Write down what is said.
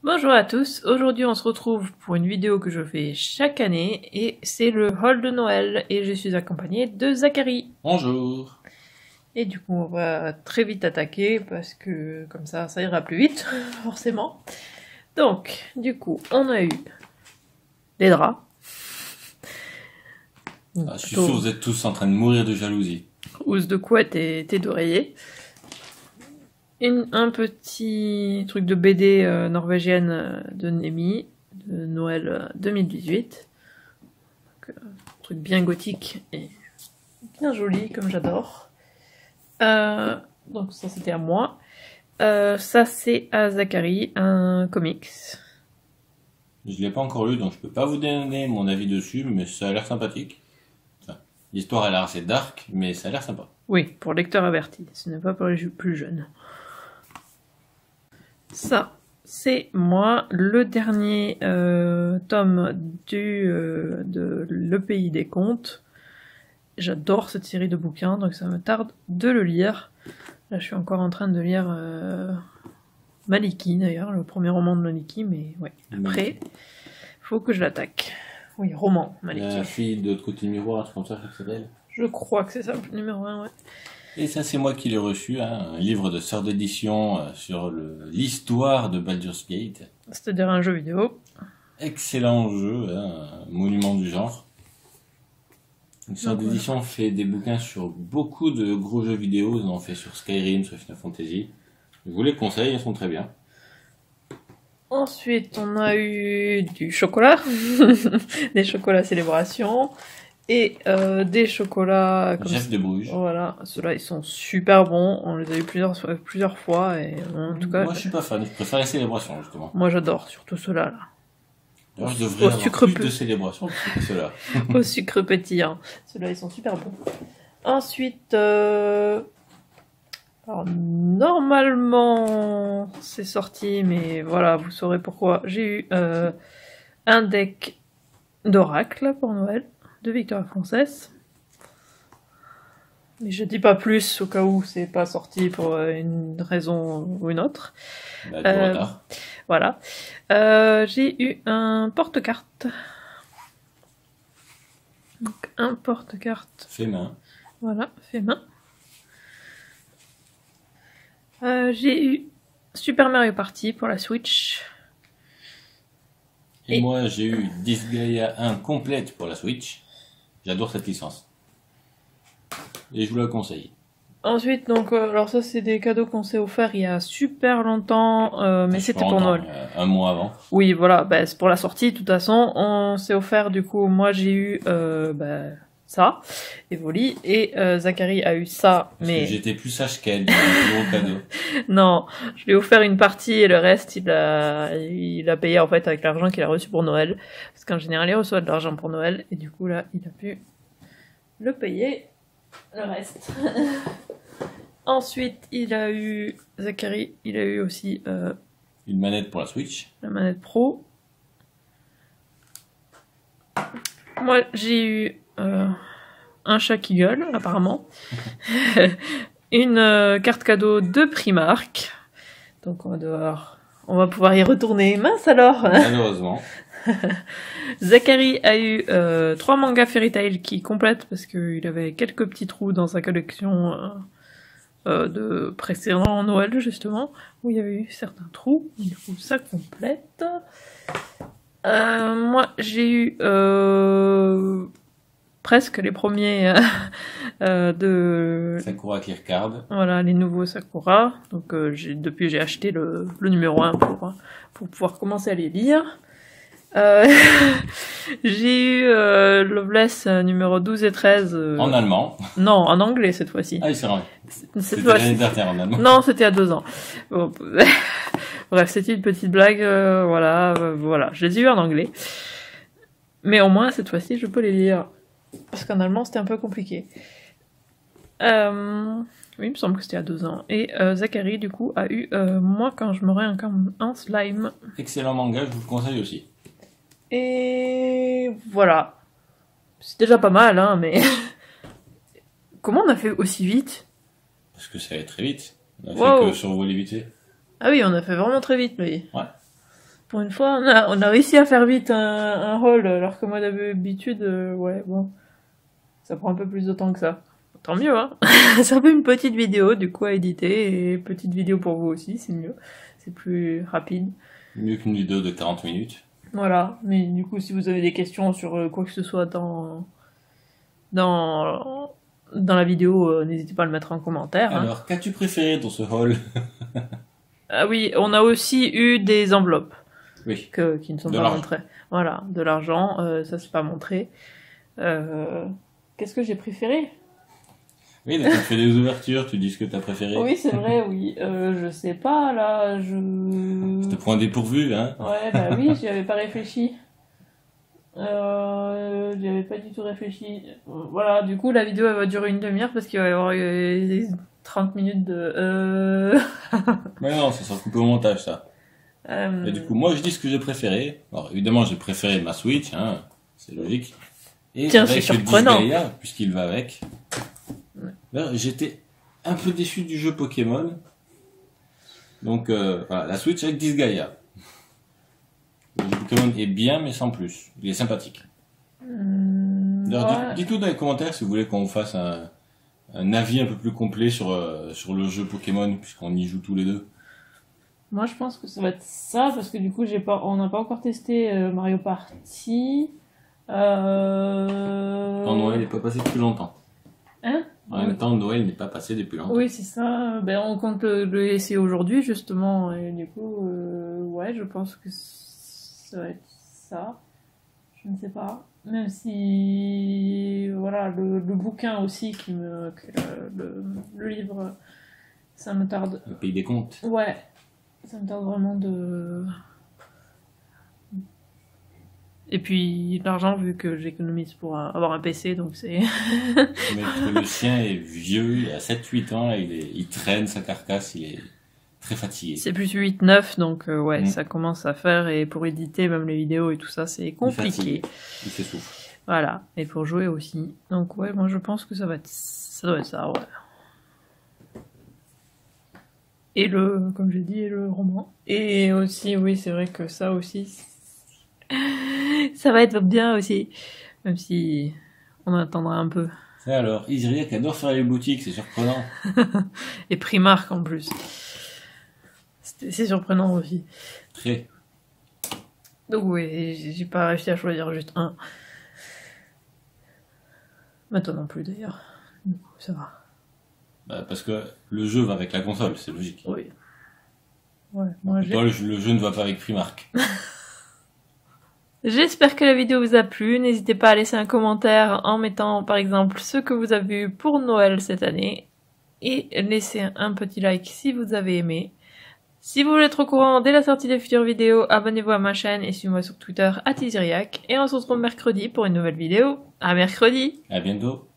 Bonjour à tous, aujourd'hui on se retrouve pour une vidéo que je fais chaque année et c'est le haul de Noël et je suis accompagnée de Zachary. Bonjour. Et du coup on va très vite attaquer parce que comme ça ira plus vite, forcément. Donc du coup on a eu les draps. Je suis sûr que vous êtes tous en train de mourir de jalousie. Housse de couette et thé d'oreiller. Un petit truc de BD norvégienne de Nemi, de Noël 2018. Donc, un truc bien gothique et bien joli, comme j'adore. Donc ça c'était à moi. Ça c'est à Zachary, un comics. Je ne l'ai pas encore lu, donc je peux pas vous donner mon avis dessus, mais ça a l'air sympathique. Enfin, l'histoire a l'air assez dark, mais ça a l'air sympa. Oui, pour lecteur averti, ce n'est pas pour les plus jeunes. Ça, c'est moi, le dernier tome de Le Pays des Contes. J'adore cette série de bouquins, donc ça me tarde de le lire. Là, je suis encore en train de lire Maliki, d'ailleurs, le premier roman de Maliki, mais ouais, après, faut que je l'attaque. Oui, roman, Maliki. La fille de l'autre côté du miroir, c'est comme ça que ça s'appelle. Je crois que c'est ça, le numéro 1, ouais. Et ça, c'est moi qui l'ai reçu, hein, un livre de sœur d'édition sur l'histoire de Baldur's Gate. C'est-à-dire un jeu vidéo. Excellent jeu, hein, un monument du genre. Une sœur d'édition fait des bouquins sur beaucoup de gros jeux vidéo, ils en ont fait sur Skyrim, sur Final Fantasy. Je vous les conseille, ils sont très bien. Ensuite, on a eu du chocolat, des chocolats célébration, et des chocolats comme Jeff de Bruges. Voilà, ceux-là ils sont super bons, on les a eu plusieurs fois, et en tout cas... Moi je suis pas fan, je préfère les célébrations justement. Moi j'adore, surtout ceux-là. Là. Alors je devrais avoir plus de célébrations que ceux-là. Au sucre pétillant, ceux-là ils sont super bons. Ensuite... Alors, normalement, c'est sorti, mais voilà, vous saurez pourquoi. J'ai eu un deck d'oracle pour Noël, de Victoria Française. Mais je dis pas plus, au cas où c'est pas sorti pour une raison ou une autre. Bah, du retard. Voilà. J'ai eu un porte-carte. Donc, un porte-carte. Fait main. Voilà, fait main. J'ai eu Super Mario Party pour la Switch. Et moi j'ai eu Disgaea 1 complète pour la Switch. J'adore cette licence. Et je vous la conseille. Ensuite, donc, alors ça c'est des cadeaux qu'on s'est offerts il y a super longtemps, mais c'était pour Noël. Un mois avant. Oui, voilà, bah, c'est pour la sortie, de toute façon. On s'est offert, du coup, moi j'ai eu ça, Evoli, et Zachary a eu ça, mais... J'étais plus sage qu'elle, gros cadeau. Non, je lui ai offert une partie et le reste, il a payé en fait avec l'argent qu'il a reçu pour Noël. Parce qu'en général, il reçoit de l'argent pour Noël, et du coup là, il a pu le payer, le reste. Ensuite, Zachary, il a eu aussi une manette pour la Switch. La manette Pro. Moi, j'ai eu un chat qui gueule, apparemment. Une carte cadeau de Primark. Donc on va pouvoir y retourner. Mince alors. Malheureusement. Zachary a eu 3 mangas Fairy Tail qui complètent parce qu'il avait quelques petits trous dans sa collection de précédents Noël justement où il y avait eu certains trous. Du coup ça complète. Moi j'ai eu presque les premiers de Sakura Kirkard. Voilà, les nouveaux Sakura. Donc depuis j'ai acheté le numéro 1 pour pouvoir commencer à les lire. J'ai eu Loveless numéro 12 et 13. En allemand. Non, en anglais cette fois-ci. Ah, c'est vrai. C'était l'année dernière en allemand. Non, c'était à 2 ans. Bon, bref, c'était une petite blague. Voilà, je les ai eu en anglais. Mais au moins, cette fois-ci, je peux les lire. Parce qu'en allemand, c'était un peu compliqué. Oui, il me semble que c'était à 2 ans. Et Zachary, du coup, a eu Moi quand je m'aurais un slime. Excellent manga, je vous le conseille aussi. Et voilà. C'est déjà pas mal, hein, mais... Comment on a fait aussi vite? Parce que ça allait très vite. On a fait que survoler vite fait. Ah oui, on a fait vraiment très vite, lui. Ouais. Pour une fois, on a réussi à faire vite un haul, alors que moi d'habitude, ouais, bon, ça prend un peu plus de temps que ça. Tant mieux, hein. Ça fait une petite vidéo, du coup, à éditer, et petite vidéo pour vous aussi, c'est mieux. C'est plus rapide. Mieux qu'une vidéo de 40 minutes. Voilà, mais du coup, si vous avez des questions sur quoi que ce soit dans la vidéo, n'hésitez pas à le mettre en commentaire. Hein. Alors, qu'as-tu préféré dans ce haul? Ah oui, on a aussi eu des enveloppes. Oui. Qui ne sont De pas l'argent. montrées. Voilà, de l'argent, ça c'est pas montré. Qu'est-ce que j'ai préféré? Oui, tu fais des ouvertures, tu dis ce que t'as préféré. Oui, c'est vrai, oui. Je sais pas, là, Je te prends un dépourvu, hein. Ouais, bah oui, j'y avais pas réfléchi. J'y avais pas du tout réfléchi. Voilà, du coup, la vidéo elle va durer une demi-heure parce qu'il va y avoir 30 minutes de... Mais non, ça sera coupé au montage, ça. Et du coup, moi, je dis ce que j'ai préféré. Alors, évidemment, j'ai préféré ma Switch, hein. C'est logique. Et Tiens, avec c'est surprenant. Disgaea, puisqu'il va avec. Là, j'étais un peu déçu du jeu Pokémon. Donc, voilà, la Switch avec Disgaea. Le jeu Pokémon est bien, mais sans plus. Il est sympathique. D'ailleurs, ouais. dites-nous dans les commentaires si vous voulez qu'on fasse un avis un peu plus complet sur le jeu Pokémon, puisqu'on y joue tous les deux. Moi, je pense que ça va être ça, parce que du coup, on n'a pas encore testé Mario Party. Quand Noël n'est pas passé depuis longtemps. Hein? En même temps, Noël n'est pas passé depuis longtemps. Oui, c'est ça. Ben, on compte le laisser aujourd'hui, justement. Et du coup, ouais, je pense que ça va être ça. Je ne sais pas. Même si, voilà, le bouquin aussi, le livre, ça me tarde. Le pays des contes. Ouais, ça me tarde vraiment de... Et puis l'argent, vu que j'économise pour avoir un PC, donc c'est... Mais que le sien est vieux, il a 7-8 ans, là, il traîne sa carcasse, il est très fatigué. C'est plus 8-9, donc ouais, Mm. ça commence à faire, et pour éditer même les vidéos et tout ça, c'est compliqué. Il s'essouffle. Voilà, et pour jouer aussi. Donc ouais, moi je pense que ça doit être ça, ouais. Et comme j'ai dit, et le roman. Et aussi, oui, c'est vrai que ça aussi, ça va être bien aussi. Même si on attendra un peu. Et alors, Isriac adore faire les boutiques, c'est surprenant. Et Primark en plus. C'est surprenant aussi. Très. Donc oui, j'ai pas réussi à choisir juste un. Mais toi non plus d'ailleurs. Du coup, ça va. Bah, parce que le jeu va avec la console, c'est logique. Oui. Ouais, moi Toi, le jeu ne va pas avec Primark. J'espère que la vidéo vous a plu. N'hésitez pas à laisser un commentaire en mettant par exemple ce que vous avez vu pour Noël cette année. Et laissez un petit like si vous avez aimé. Si vous voulez être au courant dès la sortie des futures vidéos, abonnez-vous à ma chaîne et suivez-moi sur Twitter @Isiriac. Et on se retrouve mercredi pour une nouvelle vidéo. À mercredi! À bientôt.